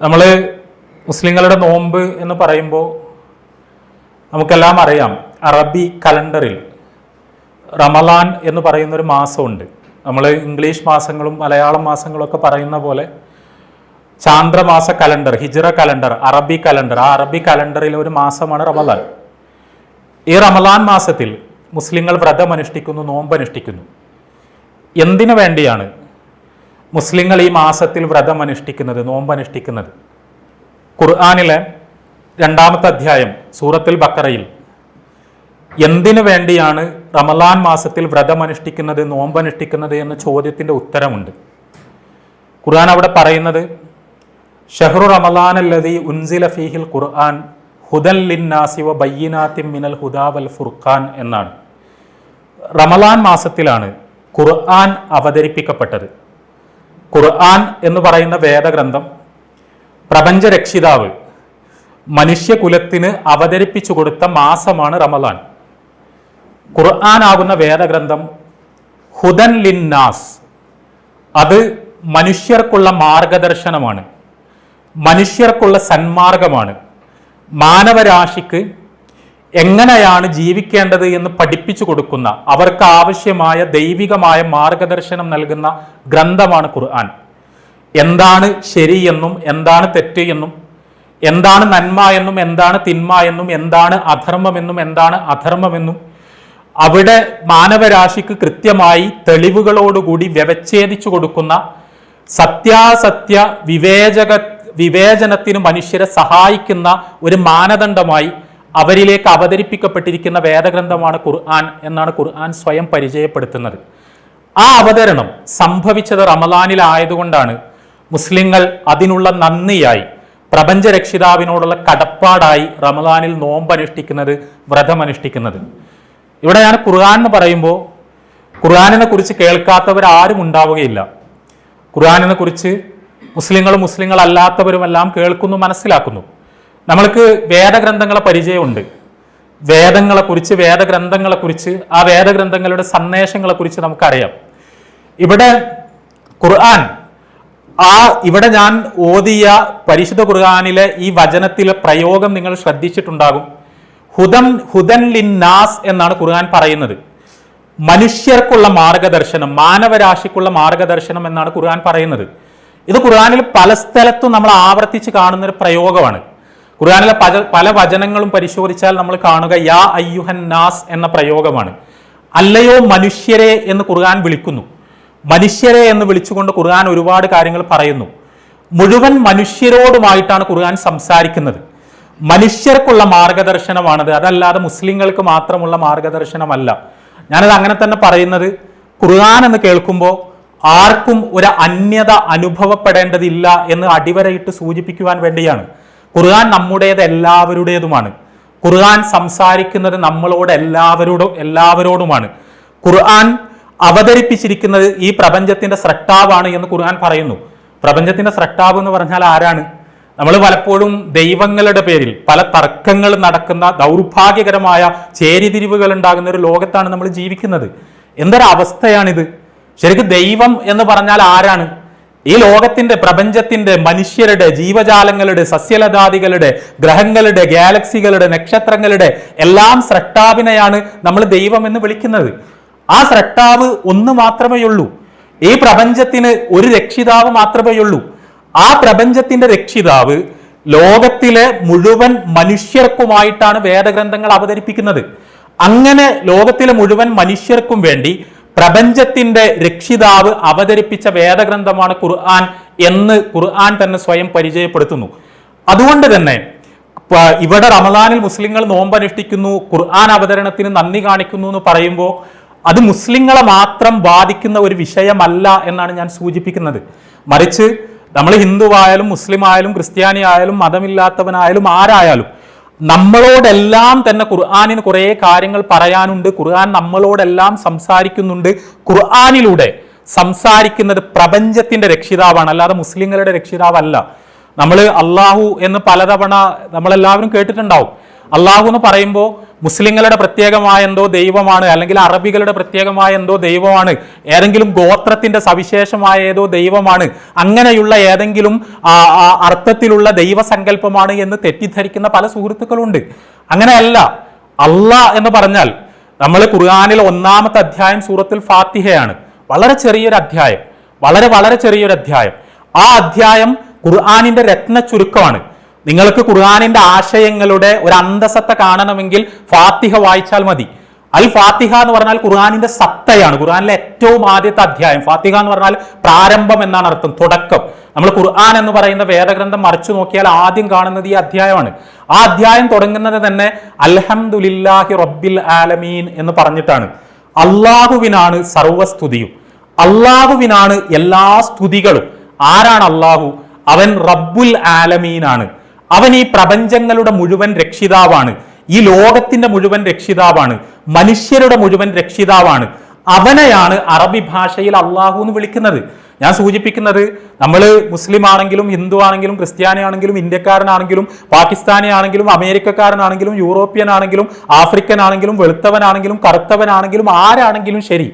നമ്മൾ മുസ്ലിങ്ങളുടെ നോമ്പ് എന്ന് പറയുമ്പോൾ നമുക്കെല്ലാം അറിയാം, അറബി കലണ്ടറിൽ റമലാൻ എന്ന് പറയുന്നൊരു മാസമുണ്ട്. നമ്മൾ ഇംഗ്ലീഷ് മാസങ്ങളും മലയാളം മാസങ്ങളും ഒക്കെ പറയുന്ന പോലെ ചാന്ദ്രമാസ കലണ്ടർ, ഹിജ്റ കലണ്ടർ, അറബി കലണ്ടർ, ആ അറബി കലണ്ടറിലെ ഒരു മാസമാണ് റമലാൻ. ഈ റമലാൻ മാസത്തിൽ മുസ്ലിങ്ങൾ വ്രതമനുഷ്ഠിക്കുന്നു, നോമ്പനുഷ്ഠിക്കുന്നു. എന്തിനു വേണ്ടിയാണ് മുസ്ലിങ്ങൾ ഈ മാസത്തിൽ വ്രതമനുഷ്ഠിക്കുന്നത്, നോമ്പനുഷ്ഠിക്കുന്നത്? ഖുർആനിലെ 2-ാമത്തെ അധ്യായം സൂറത്തുൽ ബഖറയിൽ എന്തിനു വേണ്ടിയാണ് റമലാൻ മാസത്തിൽ വ്രതമനുഷ്ഠിക്കുന്നത്, നോമ്പനുഷ്ഠിക്കുന്നത് എന്ന ചോദ്യത്തിൻ്റെ ഉത്തരമുണ്ട്. ഖുർആൻ അവിടെ പറയുന്നത് ഷഹ്റു റമലാൻ അല്ലദീ ഉൻസില ഫീഹിൽ ഖുർആൻ ഹുദൻ ലിന്നാസി വ ബയ്യിനാത്തിൻ മിനൽ ഹുദാ വൽ ഫുർഖാൻ എന്നാണ്. റമലാൻ മാസത്തിലാണ് ഖുർആൻ അവതരിപ്പിക്കപ്പെട്ടത്. ഖുർആൻ എന്ന് പറയുന്ന വേദഗ്രന്ഥം പ്രപഞ്ചരക്ഷിതാവ് മനുഷ്യകുലത്തിന് അവതരിപ്പിച്ചു കൊടുത്ത മാസമാണ് റമലാൻ. ഖുർആൻ ആകുന്ന വേദഗ്രന്ഥം ഹുദൻ ലിന്നാസ്, അത് മനുഷ്യർക്കുള്ള മാർഗദർശനമാണ്, മനുഷ്യർക്കുള്ള സന്മാർഗമാണ്. മാനവരാശിക്ക് എങ്ങനെയാണ് ജീവിക്കേണ്ടത് എന്ന് പഠിപ്പിച്ചു കൊടുക്കുന്ന, അവർക്ക് ആവശ്യമായ ദൈവികമായ മാർഗദർശനം നൽകുന്ന ഗ്രന്ഥമാണ് ഖുർആൻ. എന്താണ് ശരിയെന്നും എന്താണ് തെറ്റ് എന്നും, എന്താണ് നന്മ എന്നും എന്താണ് തിന്മ എന്നും, എന്താണ് അധർമ്മമെന്നും എന്താണ് അധർമ്മമെന്നും അവിടെ മാനവരാശിക്ക് കൃത്യമായി തെളിവുകളോടുകൂടി വ്യവച്ഛേദിച്ചു കൊടുക്കുന്ന സത്യാസത്യ വിവേചനത്തിന് മനുഷ്യരെ സഹായിക്കുന്ന ഒരു മാനദണ്ഡമായി അവരിലേക്ക് അവതരിപ്പിക്കപ്പെട്ടിരിക്കുന്ന വേദഗ്രന്ഥമാണ് ഖുർആൻ എന്നാണ് ഖുർആൻ സ്വയം പരിചയപ്പെടുത്തുന്നത്. ആ അവതരണം സംഭവിച്ചത് റമലാനിലായതുകൊണ്ടാണ് മുസ്ലിങ്ങൾ അതിനുള്ള നന്ദിയായി, പ്രപഞ്ചരക്ഷിതാവിനോടുള്ള കടപ്പാടായി റമലാനിൽ നോമ്പനുഷ്ഠിക്കുന്നത്, വ്രതമനുഷ്ഠിക്കുന്നത്. ഇവിടെ ഞാൻ ഖുർആൻ എന്ന് പറയുമ്പോൾ ഖുർആനിനെ കുറിച്ച് കേൾക്കാത്തവരാരും ഉണ്ടാവുകയില്ല. ഖുർആനിനെ കുറിച്ച് മുസ്ലിങ്ങളല്ലാത്തവരുമെല്ലാം കേൾക്കുന്നു, മനസ്സിലാക്കുന്നു. നമ്മൾക്ക് വേദഗ്രന്ഥങ്ങളെ പരിചയമുണ്ട്. വേദങ്ങളെക്കുറിച്ച്, വേദഗ്രന്ഥങ്ങളെക്കുറിച്ച്, ആ വേദഗ്രന്ഥങ്ങളുടെ സന്ദേശങ്ങളെക്കുറിച്ച് നമുക്കറിയാം. ഇവിടെ ഖുർആൻ, ഇവിടെ ഞാൻ ഓതിയ പരിശുദ്ധ ഖുർആനിലെ ഈ വചനത്തിലെ പ്രയോഗം നിങ്ങൾ ശ്രദ്ധിച്ചിട്ടുണ്ടാകും. ഹുദൻ ലിന്നാസ് എന്നാണ് ഖുർആൻ പറയുന്നത്. മനുഷ്യർക്കുള്ള മാർഗദർശനം, മാനവരാശിക്കുള്ള മാർഗദർശനം എന്നാണ് ഖുർആൻ പറയുന്നത്. ഇത് ഖുർആനിൽ പല സ്ഥലത്തും നമ്മൾ ആവർത്തിച്ച് കാണുന്ന ഒരു പ്രയോഗമാണ്. ഖുർആനിലെ പല വചനങ്ങളും പരിശോധിച്ചാൽ നമ്മൾ കാണുക യാ അയ്യുഹൻ നാസ് എന്ന പ്രയോഗമാണ്. അല്ലയോ മനുഷ്യരെ എന്ന് ഖുർആൻ വിളിക്കുന്നു. മനുഷ്യരെ എന്ന് വിളിച്ചുകൊണ്ട് ഖുർആൻ ഒരുപാട് കാര്യങ്ങൾ പറയുന്നു. മുഴുവൻ മനുഷ്യരോടുമായിട്ടാണ് ഖുർആൻ സംസാരിക്കുന്നത്. മനുഷ്യർക്കുള്ള മാർഗദർശനമാണത്, അതല്ലാതെ മുസ്ലിങ്ങൾക്ക് മാത്രമുള്ള മാർഗദർശനമല്ല. ഞാനത് അങ്ങനെ തന്നെ പറയുന്നത്, ഖുർആൻ എന്ന് കേൾക്കുമ്പോൾ ആർക്കും ഒരു അന്യത അനുഭവപ്പെടേണ്ടതില്ല എന്ന് അടിവരയിട്ട് സൂചിപ്പിക്കുവാൻ വേണ്ടിയാണ്. ഖുർആൻ നമ്മുടേത്, എല്ലാവരുടേതുമാണ്. ഖുർആൻ സംസാരിക്കുന്നത് നമ്മളോട് എല്ലാവരോടുമാണ്. ഖുർആൻ അവതരിപ്പിച്ചിരിക്കുന്നത് ഈ പ്രപഞ്ചത്തിന്റെ സ്രഷ്ടാവാണ് എന്ന് ഖുർആൻ പറയുന്നു. പ്രപഞ്ചത്തിന്റെ സ്രഷ്ടാവ് എന്ന് പറഞ്ഞാൽ ആരാണ്? നമ്മൾ പലപ്പോഴും ദൈവങ്ങളുടെ പേരിൽ പല തർക്കങ്ങൾ നടക്കുന്ന, ദൗർഭാഗ്യകരമായ ചേരിതിരിവുകൾ ഉണ്ടാകുന്ന ഒരു ലോകത്താണ് നമ്മൾ ജീവിക്കുന്നത്. എന്തൊരവസ്ഥയാണിത്! ശരിക്കും ദൈവം എന്ന് പറഞ്ഞാൽ ആരാണ്? ഈ ലോകത്തിന്റെ, പ്രപഞ്ചത്തിന്റെ, മനുഷ്യരുടെ, ജീവജാലങ്ങളുടെ, സസ്യലതാദികളുടെ, ഗ്രഹങ്ങളുടെ, ഗാലക്സികളുടെ, നക്ഷത്രങ്ങളുടെ എല്ലാം സ്രഷ്ടാവിനെയാണ് നമ്മൾ ദൈവം എന്ന് വിളിക്കുന്നത്. ആ സ്രഷ്ടാവ് ഒന്ന് മാത്രമേ ഉള്ളൂ. ഈ പ്രപഞ്ചത്തിന് ഒരു രക്ഷിതാവ് മാത്രമേ ഉള്ളൂ. ആ പ്രപഞ്ചത്തിന്റെ രക്ഷിതാവ് ലോകത്തിലെ മുഴുവൻ മനുഷ്യർക്കുമായിട്ടാണ് വേദഗ്രന്ഥങ്ങൾ അവതരിപ്പിക്കുന്നത്. അങ്ങനെ ലോകത്തിലെ മുഴുവൻ മനുഷ്യർക്കും വേണ്ടി പ്രപഞ്ചത്തിന്റെ രക്ഷിതാവ് അവതരിപ്പിച്ച വേദഗ്രന്ഥമാണ് ഖുർആൻ എന്ന് ഖുർആൻ തന്നെ സ്വയം പരിചയപ്പെടുത്തുന്നു. അതുകൊണ്ട് തന്നെ ഇവിടെ റമദാനിൽ മുസ്ലിങ്ങൾ നോമ്പനുഷ്ഠിക്കുന്നു, ഖുർആൻ അവതരണത്തിന് നന്ദി കാണിക്കുന്നു എന്ന് പറയുമ്പോൾ അത് മുസ്ലിങ്ങളെ മാത്രം ബാധിക്കുന്ന ഒരു വിഷയമല്ല എന്നാണ് ഞാൻ സൂചിപ്പിക്കുന്നത്. മറിച്ച് നമ്മൾ ഹിന്ദുവായാലും മുസ്ലിം ആയാലും ക്രിസ്ത്യാനി ആയാലും മതമില്ലാത്തവനായാലും ആരായാലും നമ്മളോടെല്ലാം തന്നെ ഖുർആനിന് കുറേ കാര്യങ്ങൾ പറയാനുണ്ട്. ഖുർആൻ നമ്മളോടെല്ലാം സംസാരിക്കുന്നുണ്ട്. ഖുർആനിലൂടെ സംസാരിക്കുന്നത് പ്രപഞ്ചത്തിന്റെ രക്ഷിതാവാണ്, അല്ലാതെ മുസ്ലിങ്ങളുടെ രക്ഷിതാവല്ല. നമ്മൾ അള്ളാഹു എന്ന് പലതവണ നമ്മളെല്ലാവരും കേട്ടിട്ടുണ്ടാവും. അള്ളാഹു എന്ന് പറയുമ്പോൾ മുസ്ലിങ്ങളുടെ പ്രത്യേകമായ എന്തോ ദൈവമാണ്, അല്ലെങ്കിൽ അറബികളുടെ പ്രത്യേകമായ എന്തോ ദൈവമാണ്, ഏതെങ്കിലും ഗോത്രത്തിന്റെ സവിശേഷമായ ഏതോ ദൈവമാണ്, അങ്ങനെയുള്ള ഏതെങ്കിലും അർത്ഥത്തിലുള്ള ദൈവസങ്കല്പമാണ് എന്ന് തെറ്റിദ്ധരിക്കുന്ന പല സുഹൃത്തുക്കളുണ്ട്. അങ്ങനെയല്ല. അള്ളാഹ് എന്ന് പറഞ്ഞാൽ, നമ്മൾ ഖുർആനിൽ 1-ാമത്തെ അധ്യായം സൂറത്തുൽ ഫാത്തിഹയാണ്. വളരെ ചെറിയൊരു അധ്യായം, വളരെ ചെറിയൊരു അധ്യായം. ആ അധ്യായം ഖുർആനിന്റെ രത്ന ചുരുക്കമാണ്. നിങ്ങൾക്ക് ഖുർആനിന്റെ ആശയങ്ങളുടെ ഒരു അന്തസത്ത കാണണമെങ്കിൽ ഫാത്തിഹ വായിച്ചാൽ മതി. അൽ ഫാത്തിഹ എന്ന് പറഞ്ഞാൽ ഖുർആനിന്റെ സത്തയാണ്. ഖുർആനിലെ ഏറ്റവും ആദ്യത്തെ അധ്യായം. ഫാത്തിഹ എന്ന് പറഞ്ഞാൽ പ്രാരംഭം എന്നാണ് അർത്ഥം, തുടക്കം. നമ്മൾ ഖുർആൻ എന്ന് പറയുന്ന വേദഗ്രന്ഥം മറിച്ചു നോക്കിയാൽ ആദ്യം കാണുന്നത് ഈ അധ്യായമാണ്. ആ അധ്യായം തുടങ്ങുന്നത് തന്നെ അൽഹംദുലില്ലാഹി റബ്ബിൽ ആലമീൻ എന്ന് പറഞ്ഞിട്ടാണ്. അള്ളാഹുവിനാണ് സർവസ്തുതിയും, അള്ളാഹുവിനാണ് എല്ലാ സ്തുതികളും. ആരാണ് അള്ളാഹു? അവൻ റബ്ബുൽ ആലമീനാണ്. അവൻ ഈ പ്രപഞ്ചങ്ങളുടെ മുഴുവൻ രക്ഷിതാവാണ്, ഈ ലോകത്തിന്റെ മുഴുവൻ രക്ഷിതാവാണ്, മനുഷ്യരുടെ മുഴുവൻ രക്ഷിതാവാണ്. അവനെയാണ് അറബി ഭാഷയിൽ അള്ളാഹു എന്ന് വിളിക്കുന്നത്. ഞാൻ സൂചിപ്പിക്കുന്നത്, നമ്മൾ മുസ്ലിം ആണെങ്കിലും ഹിന്ദു ആണെങ്കിലും ക്രിസ്ത്യാനി ആണെങ്കിലും ഇന്ത്യക്കാരനാണെങ്കിലും പാകിസ്ഥാനി ആണെങ്കിലും അമേരിക്കക്കാരനാണെങ്കിലും യൂറോപ്യൻ ആണെങ്കിലും ആഫ്രിക്കൻ ആണെങ്കിലും വെളുത്തവനാണെങ്കിലും കറുത്തവനാണെങ്കിലും ആരാണെങ്കിലും ശരി,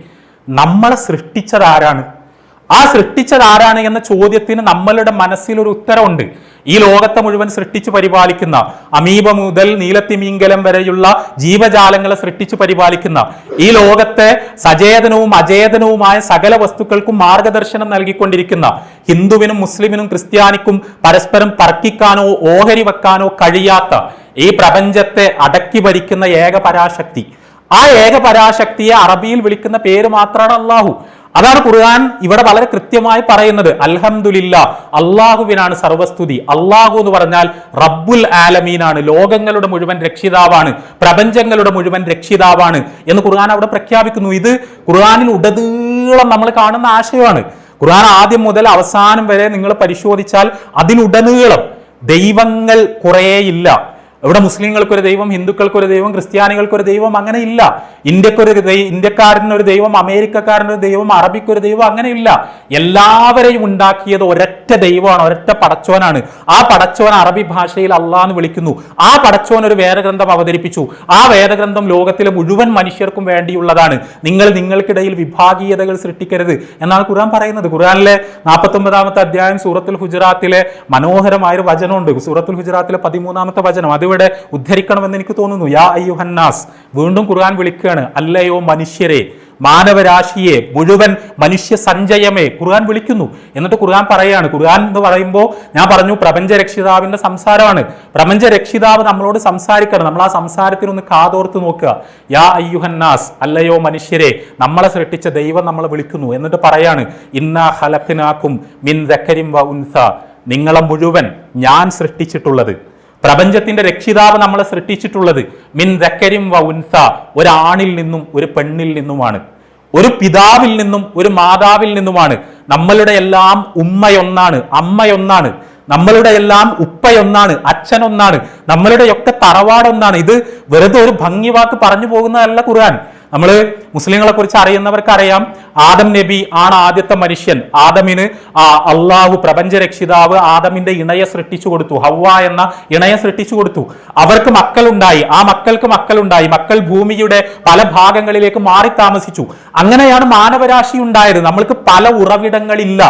നമ്മളെ സൃഷ്ടിച്ചത് ആരാണ്? ആ സൃഷ്ടിച്ചത് ആരാണ് എന്ന ചോദ്യത്തിന് നമ്മളുടെ മനസ്സിൽ ഒരു ഉത്തരവുണ്ട്. ഈ ലോകത്തെ മുഴുവൻ സൃഷ്ടിച്ചു പരിപാലിക്കുന്ന, അമീബ മുതൽ നീലത്തിമീങ്കലം വരെയുള്ള ജീവജാലങ്ങളെ സൃഷ്ടിച്ചു പരിപാലിക്കുന്ന, ഈ ലോകത്തെ സചേതനവും അചേതനവുമായ സകല വസ്തുക്കൾക്കും മാർഗദർശനം നൽകിക്കൊണ്ടിരിക്കുന്ന, ഹിന്ദുവിനും മുസ്ലിമിനും ക്രിസ്ത്യാനിക്കും പരസ്പരം തർക്കിക്കാനോ ഓഹരി വെക്കാനോ കഴിയാത്ത ഈ പ്രപഞ്ചത്തെ അടക്കി ഭരിക്കുന്ന ഏകപരാശക്തി, ആ ഏകപരാശക്തിയെ അറബിയിൽ വിളിക്കുന്ന പേര് മാത്രമാണ് അള്ളാഹു. അതാണ് ഖുർആൻ ഇവിടെ വളരെ കൃത്യമായി പറയുന്നത്. അൽഹംദുലില്ലാ, അള്ളാഹുവിനാണ് സർവസ്തുതി. അള്ളാഹു എന്ന് പറഞ്ഞാൽ റബ്ബുൽ ആലമീനാണ്, ലോകങ്ങളുടെ മുഴുവൻ രക്ഷിതാവാണ്, പ്രപഞ്ചങ്ങളുടെ മുഴുവൻ രക്ഷിതാവാണ് എന്ന് ഖുർആൻ അവിടെ പ്രഖ്യാപിക്കുന്നു. ഇത് ഖുർആനിൽ ഉടനീളം നമ്മൾ കാണുന്ന ആശയമാണ്. ഖുർആൻ ആദ്യം മുതൽ അവസാനം വരെ നിങ്ങൾ പരിശോധിച്ചാൽ അതിലുടനീളം ദൈവങ്ങൾ കുറേയില്ല. ഇവിടെ മുസ്ലിങ്ങൾക്കൊരു ദൈവം, ഹിന്ദുക്കൾക്കൊരു ദൈവം, ക്രിസ്ത്യാനികൾക്കൊരു ദൈവം, അങ്ങനെ ഇല്ല. ഇന്ത്യക്കാരനൊരു ദൈവം, അമേരിക്കക്കാരനൊരു ദൈവം, അറബിക്കൊരു ദൈവം, അങ്ങനെയില്ല. എല്ലാവരെയും ഉണ്ടാക്കിയത് ഒരൊറ്റ ദൈവമാണ്, ഒരൊറ്റ പടച്ചോനാണ്. ആ പടച്ചോൻ അറബി ഭാഷയിൽ അള്ളാഹ് എന്ന് വിളിക്കുന്നു. ആ പടച്ചോൻ ഒരു വേദഗ്രന്ഥം അവതരിപ്പിച്ചു. ആ വേദഗ്രന്ഥം ലോകത്തിലെ മുഴുവൻ മനുഷ്യർക്കും വേണ്ടിയുള്ളതാണ്. നിങ്ങൾക്കിടയിൽ വിഭാഗീയതകൾ സൃഷ്ടിക്കരുത് എന്നാണ് ഖുർആൻ പറയുന്നത്. ഖുർആനിലെ 49-ാമത്തെ അധ്യായം സൂറത്തുൽ ഹുജറാത്തിലെ മനോഹരമായൊരു വചനമുണ്ട്. സൂറത്തുൽ ഹുജറാത്തിലെ 13-ാമത്തെ വചനം അതിവിടെ ഉദ്ധരിക്കണമെന്ന് എനിക്ക് തോന്നുന്നു. യാ അയ്യുഹന്നാസ്, വീണ്ടും ഖുർആൻ വിളിക്കുകയാണ്. അല്ലയോ മനുഷ്യരെ, മാനവരാശിയെ, മുഴുവൻ മനുഷ്യ സഞ്ചയമേ ഖുർആൻ വിളിക്കുന്നു. എന്നിട്ട് ഖുർആൻ പറയാണ്, ഖുർആൻ എന്ന് പറയുമ്പോൾ ഞാൻ പറഞ്ഞു പ്രപഞ്ച രക്ഷിതാവിന്റെ സംസാരമാണ്. പ്രപഞ്ച രക്ഷിതാവ് നമ്മളോട് സംസാരിക്കണം. നമ്മൾ ആ സംസാരത്തിനൊന്ന് കാതോർത്ത് നോക്കുക. യാ അയ്യുഹന്നാസ്, അല്ലയോ മനുഷ്യരെ, നമ്മളെ സൃഷ്ടിച്ച ദൈവം നമ്മളെ വിളിക്കുന്നു. എന്നിട്ട് പറയാണ്, ഇന്നാ ഖലഖ്നാകും മിൻ ദക്കരിൻ വ ഉൻസ, നിങ്ങളെ മുഴുവൻ ഞാൻ സൃഷ്ടിച്ചിട്ടുള്ളത്, പ്രപഞ്ചത്തിന്റെ രക്ഷിതാവ് നമ്മളെ സൃഷ്ടിച്ചിട്ടുള്ളത് മിൻ ദക്കരിൻ വ ഉൻസ, ഒരാണിൽ നിന്നും ഒരു പെണ്ണിൽ നിന്നുമാണ്, ഒരു പിതാവിൽ നിന്നും ഒരു മാതാവിൽ നിന്നുമാണ്. നമ്മളുടെ എല്ലാം ഉമ്മയൊന്നാണ്, അമ്മയൊന്നാണ്. നമ്മളുടെ എല്ലാം ഉപ്പയൊന്നാണ്, അച്ഛനൊന്നാണ്. നമ്മളുടെയൊക്കെ തറവാടൊന്നാണ്. ഇത് വെറുതെ ഒരു ഭംഗി വാക്ക് പറഞ്ഞു പോകുന്നതല്ല ഖുർആൻ. നമ്മൾ മുസ്ലിങ്ങളെ കുറിച്ച് അറിയുന്നവർക്ക് അറിയാം, ആദം നബി ആണ് ആദ്യത്തെ മനുഷ്യൻ. ആദമിന് അള്ളാഹു പ്രപഞ്ച രക്ഷിതാവ് ആദമിന്റെ ഇണയെ സൃഷ്ടിച്ചു കൊടുത്തു, ഹവ്വ എന്ന ഇണയെ സൃഷ്ടിച്ചു കൊടുത്തു. അവർക്ക് മക്കളുണ്ടായി, ആ മക്കൾക്ക് മക്കളുണ്ടായി. മക്കൾ ഭൂമിയുടെ പല ഭാഗങ്ങളിലേക്ക് മാറി താമസിച്ചു. അങ്ങനെയാണ് മാനവരാശി ഉണ്ടായത്. നമ്മൾക്ക് പല ഉറവിടങ്ങളില്ല.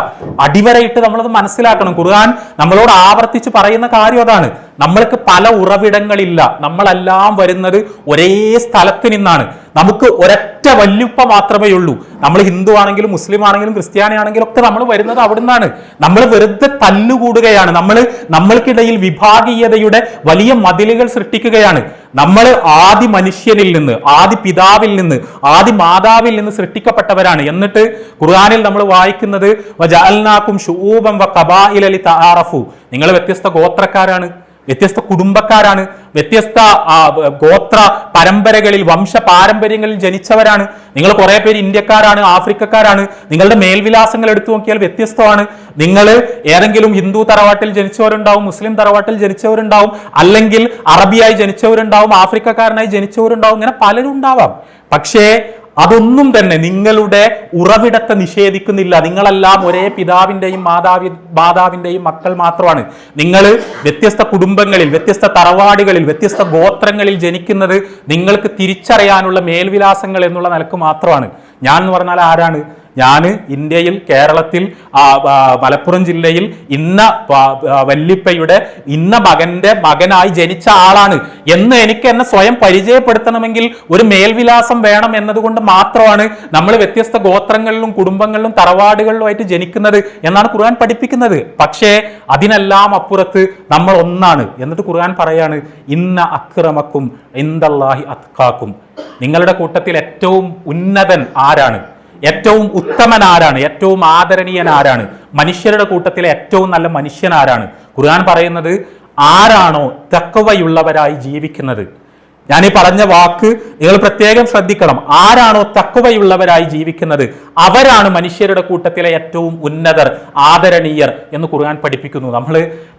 അടിവരയിട്ട് നമ്മളത് മനസ്സിലാക്കണം. ഖുർആൻ നമ്മളോട് ആവർത്തിച്ച് പറയുന്ന കാര്യം അതാണ്. നമ്മൾക്ക് പല ഉറവിടങ്ങളില്ല. നമ്മളെല്ലാം വരുന്നത് ഒരേ സ്ഥലത്ത് നിന്നാണ്. നമുക്ക് ഒരൊറ്റ വല്യുപ്പ മാത്രമേ ഉള്ളൂ. നമ്മൾ ഹിന്ദു ആണെങ്കിലും മുസ്ലിം ആണെങ്കിലും ക്രിസ്ത്യാനി ആണെങ്കിലും ഒക്കെ നമ്മൾ വരുന്നത് അവിടെ നിന്നാണ്. നമ്മൾ വെറുതെ തല്ലുകൂടുകയാണ്. നമ്മൾക്കിടയിൽ വിഭാഗീയതയുടെ വലിയ മതിലുകൾ സൃഷ്ടിക്കുകയാണ്. നമ്മൾ ആദി മനുഷ്യനിൽ നിന്ന്, ആദി പിതാവിൽ നിന്ന്, ആദി മാതാവിൽ നിന്ന് സൃഷ്ടിക്കപ്പെട്ടവരാണ്. എന്നിട്ട് ഖുർആനിൽ നമ്മൾ വായിക്കുന്നത് വജഅൽനാകും ശുഊബൻ വഖബാഇല ലിതആറഫു, നിങ്ങൾ വ്യത്യസ്ത ഗോത്രക്കാരാണ്, വ്യത്യസ്ത കുടുംബക്കാരാണ്, വ്യത്യസ്ത ഗോത്ര പരമ്പരകളിൽ, വംശ പാരമ്പര്യങ്ങളിൽ ജനിച്ചവരാണ്. നിങ്ങൾ കുറെ പേര് ഇന്ത്യക്കാരാണ്, ആഫ്രിക്കക്കാരാണ്. നിങ്ങളുടെ മേൽവിലാസങ്ങൾ എടുത്തു നോക്കിയാൽ വ്യത്യസ്തമാണ്. നിങ്ങൾ ഏതെങ്കിലും ഹിന്ദു തറവാട്ടിൽ ജനിച്ചവരുണ്ടാവും, മുസ്ലിം തറവാട്ടിൽ ജനിച്ചവരുണ്ടാവും, അല്ലെങ്കിൽ അറബിയായി ജനിച്ചവരുണ്ടാവും, ആഫ്രിക്കക്കാരനായി ജനിച്ചവരുണ്ടാവും. ഇങ്ങനെ പലരും ഉണ്ടാവാം. പക്ഷേ അതൊന്നും തന്നെ നിങ്ങളുടെ ഉറവിടത്തെ നിഷേധിക്കുന്നില്ല. നിങ്ങളെല്ലാം ഒരേ പിതാവിന്റെയും മാതാവിന്റെയും മക്കൾ മാത്രമാണ്. നിങ്ങൾ വ്യത്യസ്ത കുടുംബങ്ങളിൽ, വ്യത്യസ്ത തറവാടുകളിൽ, വ്യത്യസ്ത ഗോത്രങ്ങളിൽ ജനിക്കുന്നത് നിങ്ങൾക്ക് തിരിച്ചറിയാനുള്ള മേൽവിലാസങ്ങൾ എന്നുള്ള നിലക്ക് മാത്രമാണ്. ഞാൻ എന്ന് പറഞ്ഞാൽ ആരാണ്? ഞാൻ ഇന്ത്യയിൽ, കേരളത്തിൽ, മലപ്പുറം ജില്ലയിൽ ഇന്ന വല്ലിപ്പയുടെ ഇന്ന മകനായി ജനിച്ച ആളാണ് എന്ന് എനിക്ക് എന്നെ സ്വയം പരിചയപ്പെടുത്തണമെങ്കിൽ ഒരു മേൽവിലാസം വേണം എന്നതുകൊണ്ട് മാത്രമാണ് നമ്മൾ വ്യത്യസ്ത ഗോത്രങ്ങളിലും കുടുംബങ്ങളിലും തറവാടുകളിലുമായിട്ട് ജനിക്കുന്നത് എന്നാണ് ഖുർആൻ പഠിപ്പിക്കുന്നത്. പക്ഷേ അതിനെല്ലാം അപ്പുറത്ത് നമ്മൾ ഒന്നാണ്. എന്നിട്ട് ഖുർആൻ പറയാണ്, ഇന്ന അക്രമക്കും ഇൻദല്ലാഹി അത്ഖാക്കും. നിങ്ങളുടെ കൂട്ടത്തിൽ ഏറ്റവും ഉന്നതൻ ആരാണ്? ഏറ്റവും ഉത്തമൻ ആരാണ്? ഏറ്റവും ആദരണീയൻ ആരാണ്? മനുഷ്യരുടെ കൂട്ടത്തിലെ ഏറ്റവും നല്ല മനുഷ്യൻ ആരാണ്? ഖുർആൻ പറയുന്നത്, ആരാണോ തഖ്വയുള്ളവരായി ജീവിക്കുന്നത്. ഞാൻ ഈ പറഞ്ഞ വാക്ക് നിങ്ങൾ പ്രത്യേകം ശ്രദ്ധിക്കണം. ആരാണോ തഖ്വയുള്ളവരായി ജീവിക്കുന്നത് അവരാണ് മനുഷ്യരുടെ കൂട്ടത്തിലെ ഏറ്റവും ഉന്നതർ, ആദരണീയർ എന്ന് ഖുർആൻ പഠിപ്പിക്കുന്നു. നമ്മൾ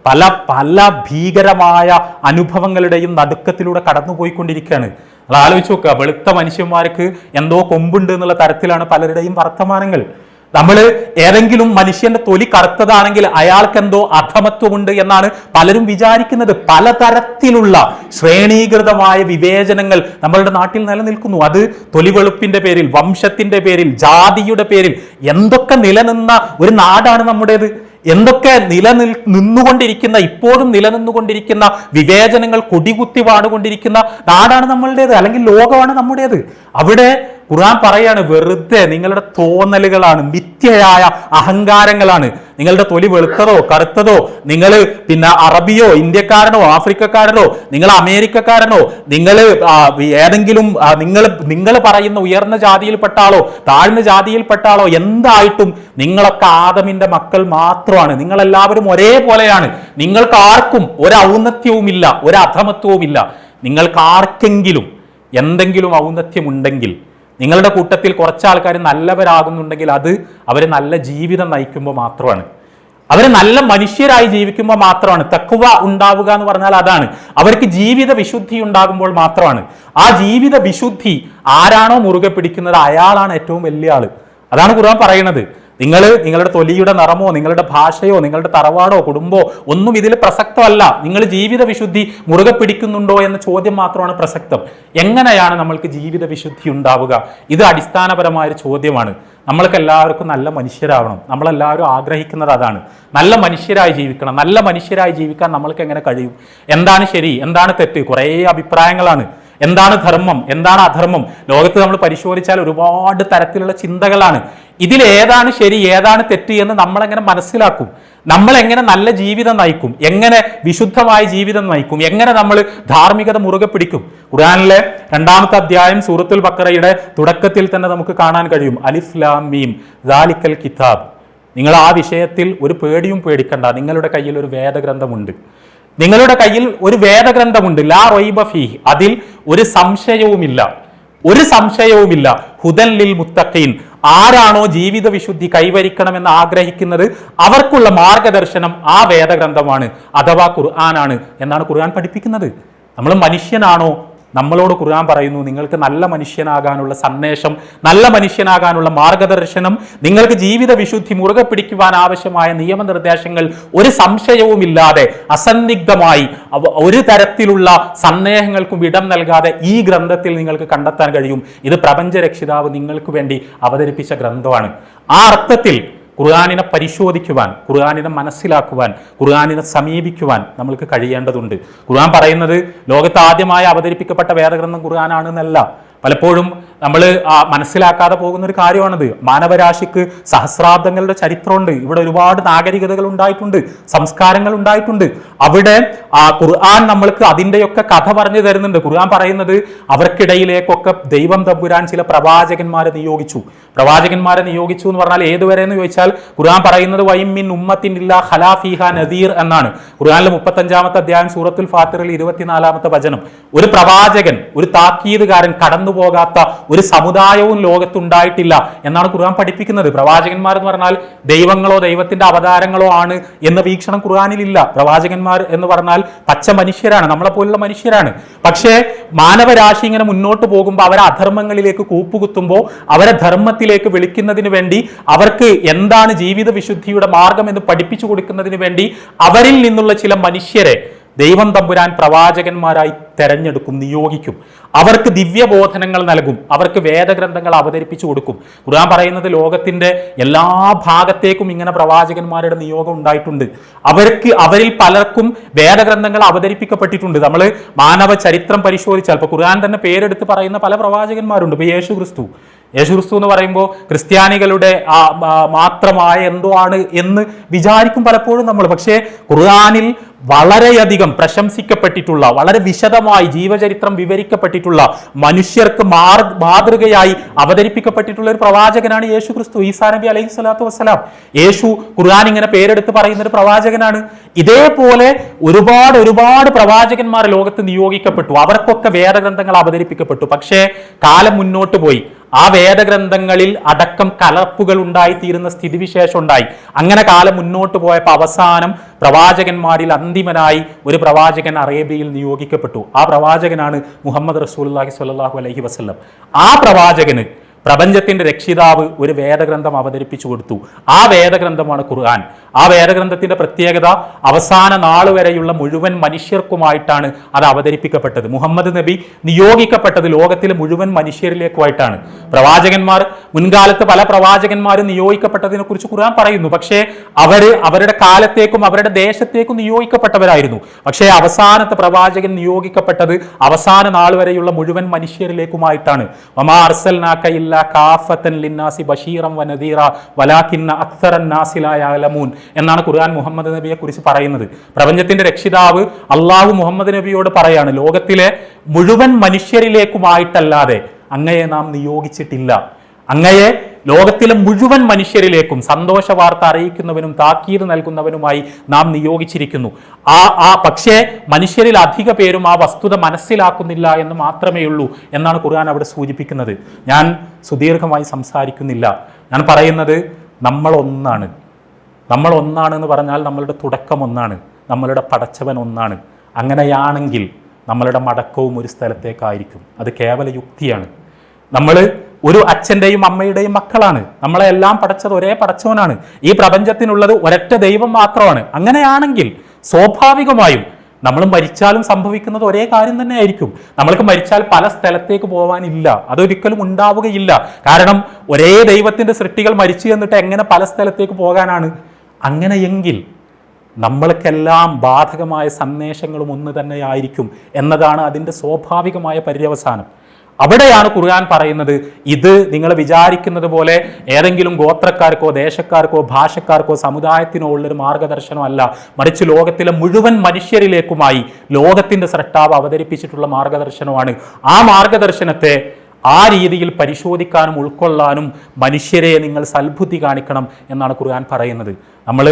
പല പല ഭീകരമായ അനുഭവങ്ങളുടെയും നടുക്കത്തിലൂടെ കടന്നുപോയിക്കൊണ്ടിരിക്കുകയാണ്. നമ്മൾ ആലോചിച്ച് നോക്കുക, വെളുത്ത മനുഷ്യന്മാർക്ക് എന്തോ കൊമ്പുണ്ട് എന്നുള്ള തരത്തിലാണ് പലരുടെയും വർത്തമാനങ്ങൾ. നമ്മൾ ഏതെങ്കിലും മനുഷ്യന്റെ തൊലി കറുത്തതാണെങ്കിൽ അയാൾക്ക് എന്തോ അധമത്വമുണ്ട് എന്നാണ് പലരും വിചാരിക്കുന്നത്. പലതരത്തിലുള്ള ശ്രേണീകൃതമായ വിവേചനങ്ങൾ നമ്മളുടെ നാട്ടിൽ നിലനിൽക്കുന്നു. അത് തൊലി വെളുപ്പിന്റെ പേരിൽ, വംശത്തിന്റെ പേരിൽ, ജാതിയുടെ പേരിൽ എന്തൊക്കെ നിലനിന്ന ഒരു നാടാണ് നമ്മുടേത്. എന്തൊക്കെ നിന്നുകൊണ്ടിരിക്കുന്ന, ഇപ്പോഴും നിലനിന്നുകൊണ്ടിരിക്കുന്ന വിവേചനങ്ങൾ കൊടികുത്തി വാടുകൊണ്ടിരിക്കുന്ന നാടാണ് നമ്മളുടേത്, അല്ലെങ്കിൽ ലോകമാണ് നമ്മുടേത്. അവിടെ ഖുർആൻ പറയാണ്, വെറുതെ നിങ്ങളുടെ തോന്നലുകളാണ്, മിഥ്യയായ അഹങ്കാരങ്ങളാണ്. നിങ്ങളുടെ തൊലി വെളുത്തതോ കറുത്തതോ, നിങ്ങൾ അറബിയോ ഇന്ത്യക്കാരനോ ആഫ്രിക്കക്കാരനോ നിങ്ങൾ അമേരിക്കക്കാരനോ നിങ്ങൾ ഏതെങ്കിലും നിങ്ങൾ പറയുന്ന ഉയർന്ന ജാതിയിൽപ്പെട്ട ആളോ താഴ്ന്ന ജാതിയിൽപ്പെട്ട ആളോ എന്തായിട്ടും നിങ്ങളൊക്കെ ആദമിന്റെ മക്കൾ മാത്രമാണ്. നിങ്ങളെല്ലാവരും ഒരേപോലെയാണ്. നിങ്ങൾക്ക് ആർക്കും ഒരു ഔന്നത്യവുമില്ല, ഒരു അധമത്വവുമില്ല. നിങ്ങൾക്ക് ആർക്കെങ്കിലും എന്തെങ്കിലും ഔന്നത്യമുണ്ടെങ്കിൽ, നിങ്ങളുടെ കൂട്ടത്തിൽ കുറച്ച് ആൾക്കാർ നല്ലവരാകുന്നുണ്ടെങ്കിൽ അത് അവർ നല്ല ജീവിതം നയിക്കുമ്പോൾ മാത്രമാണ്. അവർ നല്ല മനുഷ്യരായി ജീവിക്കുമ്പോൾ മാത്രമാണ്. തഖ്വ ഉണ്ടാവുക എന്ന് പറഞ്ഞാൽ അതാണ്. അവർക്ക് ജീവിത വിശുദ്ധി ഉണ്ടാകുമ്പോൾ മാത്രമാണ്. ആ ജീവിത വിശുദ്ധി ആരാണോ മുറുകെ പിടിക്കുന്നത് അയാളാണ് ഏറ്റവും വലിയ ആള്. അതാണ് ഖുർആൻ പറയുന്നത്. നിങ്ങളുടെ തൊലിയുടെ നിറമോ നിങ്ങളുടെ ഭാഷയോ നിങ്ങളുടെ തറവാടോ കുടുംബോ ഒന്നും ഇതിൽ പ്രസക്തമല്ല. നിങ്ങൾ ജീവിത വിശുദ്ധി മുറുകെ പിടിക്കുന്നുണ്ടോ എന്ന ചോദ്യം മാത്രമാണ് പ്രസക്തം. എങ്ങനെയാണ് നമ്മൾക്ക് ജീവിത വിശുദ്ധി ഉണ്ടാവുക? ഇത് അടിസ്ഥാനപരമായൊരു ചോദ്യമാണ്. നമ്മൾക്ക് എല്ലാവർക്കും നല്ല മനുഷ്യരാവണം. നമ്മളെല്ലാവരും ആഗ്രഹിക്കുന്നത് അതാണ്. നല്ല മനുഷ്യരായി ജീവിക്കണം. നല്ല മനുഷ്യരായി ജീവിക്കാൻ നമ്മൾക്ക് എങ്ങനെ കഴിയും? എന്താണ് ശരി, എന്താണ് തെറ്റ്? കുറേ അഭിപ്രായങ്ങളാണ്. എന്താണ് ധർമ്മം, എന്താണ് അധർമ്മം? ലോകത്ത് നമ്മൾ പരിശോധിച്ചാൽ ഒരുപാട് തരത്തിലുള്ള ചിന്തകളാണ്. ഇതിലേതാണ് ശരി, ഏതാണ് തെറ്റ് എന്ന് നമ്മളെങ്ങനെ മനസ്സിലാക്കും? നമ്മളെങ്ങനെ നല്ല ജീവിതം നയിക്കും? എങ്ങനെ വിശുദ്ധമായ ജീവിതം നയിക്കും? എങ്ങനെ നമ്മൾ ധാർമ്മികത മുറുകെ പിടിക്കും? ഖുർആനിലെ 2-ാമത്തെ അധ്യായം സൂറത്തുൽ ബഖറയുടെ തുടക്കത്തിൽ തന്നെ നമുക്ക് കാണാൻ കഴിയും, അലിഫ് ലാം മീം ദാലിക്കൽ കിതാബ്. നിങ്ങൾ ആ വിഷയത്തിൽ ഒരു പേടിയും പേടിക്കണ്ട. നിങ്ങളുടെ കയ്യിൽ ഒരു വേദഗ്രന്ഥമുണ്ട്. നിങ്ങളുടെ കയ്യിൽ ഒരു വേദഗ്രന്ഥമുണ്ട്. ലാ റൈബ ഫീഹി, അതിൽ ഒരു സംശയവുമില്ല, ഒരു സംശയവുമില്ല. ഹുദൻ ലിൽ മുത്തഖീൻ, ആരാണോ ജീവിത വിശുദ്ധി കൈവരിക്കണമെന്ന് ആഗ്രഹിക്കുന്നത് അവർക്കുള്ള മാർഗദർശനം ആ വേദഗ്രന്ഥമാണ്, അഥവാ ഖുർആനാണ് എന്നാണ് ഖുർആൻ പഠിപ്പിക്കുന്നത്. നമ്മൾ മനുഷ്യനാണോ? നമ്മളോട് ഖുർആൻ പറയുന്നു, നിങ്ങൾക്ക് നല്ല മനുഷ്യനാകാനുള്ള സന്ദേശം, നല്ല മനുഷ്യനാകാനുള്ള മാർഗദർശനം, നിങ്ങൾക്ക് ജീവിത വിശുദ്ധി മുറുകെ പിടിക്കുവാൻ ആവശ്യമായ നിയമനിർദ്ദേശങ്ങൾ ഒരു സംശയവുമില്ലാതെ അസന്നിഗ്ധമായി ഒരു തരത്തിലുള്ള സന്ദേഹങ്ങൾക്കും ഇടം നൽകാതെ ഈ ഗ്രന്ഥത്തിൽ നിങ്ങൾക്ക് കണ്ടെത്താൻ കഴിയും. ഇത് പ്രപഞ്ചരക്ഷിതാവ് നിങ്ങൾക്ക് വേണ്ടി അവതരിപ്പിച്ച ഗ്രന്ഥമാണ്. ആ അർത്ഥത്തിൽ ഖുർആനിനെ പരിശോധിക്കുവാൻ, ഖുർആനിനെ മനസ്സിലാക്കുവാൻ, ഖുർആനിനെ സമീപിക്കുവാൻ നമ്മൾക്ക് കഴിയേണ്ടതുണ്ട്. ഖുർആൻ പറയുന്നത് ലോകത്ത് ആദ്യമായി അവതരിപ്പിക്കപ്പെട്ട വേദഗ്രന്ഥം ഖുർആനാണെന്നല്ല. പലപ്പോഴും നമ്മൾ മനസ്സിലാക്കാതെ പോകുന്ന ഒരു കാര്യമാണത്. മാനവരാശിക്ക് സഹസ്രാബ്ദങ്ങളുടെ ചരിത്രമുണ്ട്. ഇവിടെ ഒരുപാട് നാഗരികതകൾ ഉണ്ടായിട്ടുണ്ട്, സംസ്കാരങ്ങൾ ഉണ്ടായിട്ടുണ്ട്. അവിടെ ഖുർആൻ നമ്മൾക്ക് അതിൻ്റെയൊക്കെ കഥ പറഞ്ഞു തരുന്നുണ്ട്. ഖുർആൻ പറയുന്നത് അവർക്കിടയിലേക്കൊക്കെ ദൈവം തമ്പുരാൻ ചില പ്രവാചകന്മാരെ നിയോഗിച്ചു. പ്രവാചകന്മാരെ നിയോഗിച്ചു എന്ന് പറഞ്ഞാൽ ഏതുവരെ എന്ന് ചോദിച്ചാൽ ഖുർആൻ പറയുന്നത് വൈമിൻ ഉമ്മത്തിൻ ഇല്ലാ ഖലാ ഫീഹാ നദീർ എന്നാണ്. ഖുർആനിലെ 35-ാമത്തെ അധ്യായം സൂറത്തുൽ ഫാത്തിറിൽ 24-ാമത്തെ വചനം. ഒരു പ്രവാചകൻ, ഒരു താക്കീതുകാരൻ കടന്നു പോകാത്ത ഒരു സമുദായവും ലോകത്തുണ്ടായിട്ടില്ല എന്നാണ് ഖുർആൻ പഠിപ്പിക്കുന്നത്. പ്രവാചകന്മാർ എന്ന് പറഞ്ഞാൽ ദൈവങ്ങളോ ദൈവത്തിന്റെ അവതാരങ്ങളോ ആണ് എന്ന വീക്ഷണം ഖുർആനിലില്ല. പ്രവാചകന്മാർ എന്ന് പറഞ്ഞാൽ പച്ച മനുഷ്യരാണ്, നമ്മളെ പോലുള്ള മനുഷ്യരാണ്. പക്ഷേ മാനവരാശി ഇങ്ങനെ മുന്നോട്ട് പോകുമ്പോൾ അവരെ അധർമ്മങ്ങളിലേക്ക് കൂപ്പുകുത്തുമ്പോൾ അവരെ ധർമ്മത്തിലേക്ക് വിളിക്കുന്നതിന് വേണ്ടി, അവർക്ക് എന്താണ് ജീവിത വിശുദ്ധിയുടെ മാർഗം എന്ന് പഠിപ്പിച്ചു കൊടുക്കുന്നതിന് വേണ്ടി അവരിൽ നിന്നുള്ള ചില മനുഷ്യരെ ദൈവം തമ്പുരാൻ പ്രവാചകന്മാരായി തെരഞ്ഞെടുക്കും, നിയോഗിക്കും. അവർക്ക് ദിവ്യബോധനങ്ങൾ നൽകും, അവർക്ക് വേദഗ്രന്ഥങ്ങൾ അവതരിപ്പിച്ചു കൊടുക്കും. ഖുർആൻ പറയുന്നത് ലോകത്തിന്റെ എല്ലാ ഭാഗത്തേക്കും ഇങ്ങനെ പ്രവാചകന്മാരുടെ നിയോഗം ഉണ്ടായിട്ടുണ്ട്. അവരിൽ പലർക്കും വേദഗ്രന്ഥങ്ങൾ അവതരിപ്പിക്കപ്പെട്ടിട്ടുണ്ട്. നമ്മൾ മാനവ ചരിത്രം പരിശോധിച്ചാൽ ഇപ്പൊ ഖുർആൻ തന്നെ പേരെടുത്ത് പറയുന്ന പല പ്രവാചകന്മാരുണ്ട്. ഇപ്പൊ യേശു ക്രിസ്തു എന്ന് പറയുമ്പോൾ ക്രിസ്ത്യാനികളുടെ മാത്രമായ എന്തോ ആണ് എന്ന് വിചാരിക്കും പലപ്പോഴും നമ്മൾ. പക്ഷേ ഖുർആനിൽ വളരെയധികം പ്രശംസിക്കപ്പെട്ടിട്ടുള്ള, വളരെ വിശദമായി ജീവചരിത്രം വിവരിക്കപ്പെട്ടിട്ടുള്ള, മനുഷ്യർക്ക് മാതൃകയായി അവതരിപ്പിക്കപ്പെട്ടിട്ടുള്ള ഒരു പ്രവാചകനാണ് യേശു ക്രിസ്തു, ഈസാ നബി അലൈഹി സ്വലാത്തു വസ്സലാം. യേശു ഖുർആൻ ഇങ്ങനെ പേരെടുത്ത് പറയുന്ന ഒരു പ്രവാചകനാണ്. ഇതേപോലെ ഒരുപാട് പ്രവാചകന്മാർ ലോകത്ത് നിയോഗിക്കപ്പെട്ടു. അവർക്കൊക്കെ വേദഗ്രന്ഥങ്ങൾ അവതരിപ്പിക്കപ്പെട്ടു. പക്ഷേ കാലം മുന്നോട്ട് പോയി. ആ വേദഗ്രന്ഥങ്ങളിൽ അടക്കം കലർപ്പുകൾ ഉണ്ടായിത്തീരുന്ന സ്ഥിതിവിശേഷം ഉണ്ടായി. അങ്ങനെ കാലം മുന്നോട്ട് പോയപ്പോൾ അവസാനം പ്രവാചകന്മാരിൽ അന്തിമനായി ഒരു പ്രവാചകൻ അറേബ്യയിൽ നിയോഗിക്കപ്പെട്ടു. ആ പ്രവാചകനാണ് മുഹമ്മദ് റസൂലുള്ളാഹി സ്വല്ലല്ലാഹു അലൈഹി വസല്ലം. ആ പ്രവാചകന് പ്രപഞ്ചത്തിന്റെ രക്ഷിതാവ് ഒരു വേദഗ്രന്ഥം അവതരിപ്പിച്ചു കൊടുത്തു. ആ വേദഗ്രന്ഥമാണ് ഖുർആൻ. ആ വേദഗ്രന്ഥത്തിന്റെ പ്രത്യേകത അവസാന നാൾ വരെയുള്ള മുഴുവൻ മനുഷ്യർക്കുമായിട്ടാണ് അത് അവതരിപ്പിക്കപ്പെട്ടത്. മുഹമ്മദ് നബി നിയോഗിക്കപ്പെട്ടത് ലോകത്തിലെ മുഴുവൻ മനുഷ്യരിലേക്കുമായിട്ടാണ്. പ്രവാചകന്മാർ മുൻകാലത്ത് പല പ്രവാചകന്മാരും നിയോഗിക്കപ്പെട്ടതിനെ കുറിച്ച് ഖുർആൻ പറയുന്നു. പക്ഷേ അവരുടെ കാലത്തേക്കും അവരുടെ ദേശത്തേക്കും നിയോഗിക്കപ്പെട്ടവരായിരുന്നു. പക്ഷേ അവസാനത്തെ പ്രവാചകൻ നിയോഗിക്കപ്പെട്ടത് അവസാന നാൾ വരെയുള്ള മുഴുവൻ മനുഷ്യരിലേക്കുമായിട്ടാണ്. വമാ അർസൽനാക ഇല്ലാ കാഫത്തൻ ലിന്നാസി ബശീറൻ വനദീറ വലാകിന്ന അക്സറൻ നാസി ലാ യഅലമൂൻ എന്നാണ് ഖുർആൻ മുഹമ്മദ് നബിയെ കുറിച്ച് പറയുന്നത്. പ്രപഞ്ചത്തിന്റെ രക്ഷിതാവ് അള്ളാഹു മുഹമ്മദ് നബിയോട് പറയാണ്, ലോകത്തിലെ മുഴുവൻ മനുഷ്യരിലേക്കുമായിട്ടല്ലാതെ അങ്ങയെ നാം നിയോഗിച്ചിട്ടില്ല. അങ്ങയെ ലോകത്തിലെ മുഴുവൻ മനുഷ്യരിലേക്കും സന്തോഷ വാർത്ത അറിയിക്കുന്നവനും താക്കീത് നൽകുന്നവനുമായി നാം നിയോഗിച്ചിരിക്കുന്നു. പക്ഷേ മനുഷ്യരിൽ അധിക പേരും ആ വസ്തുത മനസ്സിലാക്കുന്നില്ല എന്ന് മാത്രമേ ഉള്ളൂ എന്നാണ് ഖുർആൻ അവിടെ സൂചിപ്പിക്കുന്നത്. ഞാൻ സുദീർഘമായി സംസാരിക്കുന്നില്ല. ഞാൻ പറയുന്നത് നമ്മൾ ഒന്നാണ് എന്ന് പറഞ്ഞാൽ നമ്മളുടെ തുടക്കം ഒന്നാണ്, നമ്മളുടെ പടച്ചവൻ ഒന്നാണ്. അങ്ങനെയാണെങ്കിൽ നമ്മളുടെ മടക്കവും ഒരു സ്ഥലത്തേക്കായിരിക്കും. അത് കേവല യുക്തിയാണ്. നമ്മൾ ഒരു അച്ഛൻ്റെയും അമ്മയുടെയും മക്കളാണ്. നമ്മളെ എല്ലാം പടച്ചത് ഒരേ പടച്ചവനാണ്. ഈ പ്രപഞ്ചത്തിനുള്ളത് ഒരൊറ്റ ദൈവം മാത്രമാണ്. അങ്ങനെയാണെങ്കിൽ സ്വാഭാവികമായും നമ്മൾ മരിച്ചാലും സംഭവിക്കുന്നത് ഒരേ കാര്യം തന്നെ ആയിരിക്കും. നമ്മൾക്ക് മരിച്ചാൽ പല സ്ഥലത്തേക്ക് പോകാനില്ല, അതൊരിക്കലും ഉണ്ടാവുകയില്ല. കാരണം ഒരേ ദൈവത്തിന്റെ സൃഷ്ടികൾ മരിച്ചു എന്നിട്ട് എങ്ങനെ പല സ്ഥലത്തേക്ക് പോകാനാണ്? അങ്ങനെയെങ്കിൽ നമ്മൾക്കെല്ലാം ബാധകമായ സന്ദേശങ്ങളും ഒന്ന് തന്നെയായിരിക്കും എന്നതാണ് അതിൻ്റെ സ്വാഭാവികമായ പര്യവസാനം. അവിടെയാണ് ഖുർആൻ പറയുന്നത്, ഇത് നിങ്ങൾ വിചാരിക്കുന്നത് പോലെ ഏതെങ്കിലും ഗോത്രക്കാർക്കോ ദേശക്കാർക്കോ ഭാഷക്കാർക്കോ സമുദായത്തിനോ ഉള്ളൊരു മാർഗദർശനമല്ല, മറിച്ച് ലോകത്തിലെ മുഴുവൻ മനുഷ്യരിലേക്കുമായി ലോകത്തിന്റെ സൃഷ്ടാവ് അവതരിപ്പിച്ചിട്ടുള്ള മാർഗദർശനമാണ്. ആ മാർഗദർശനത്തെ ആ രീതിയിൽ പരിശോധിക്കാനും ഉൾക്കൊള്ളാനും മനുഷ്യരെ നിങ്ങൾ സൽബുദ്ധി കാണിക്കണം എന്നാണ് ഖുർആൻ പറയുന്നത്. നമ്മൾ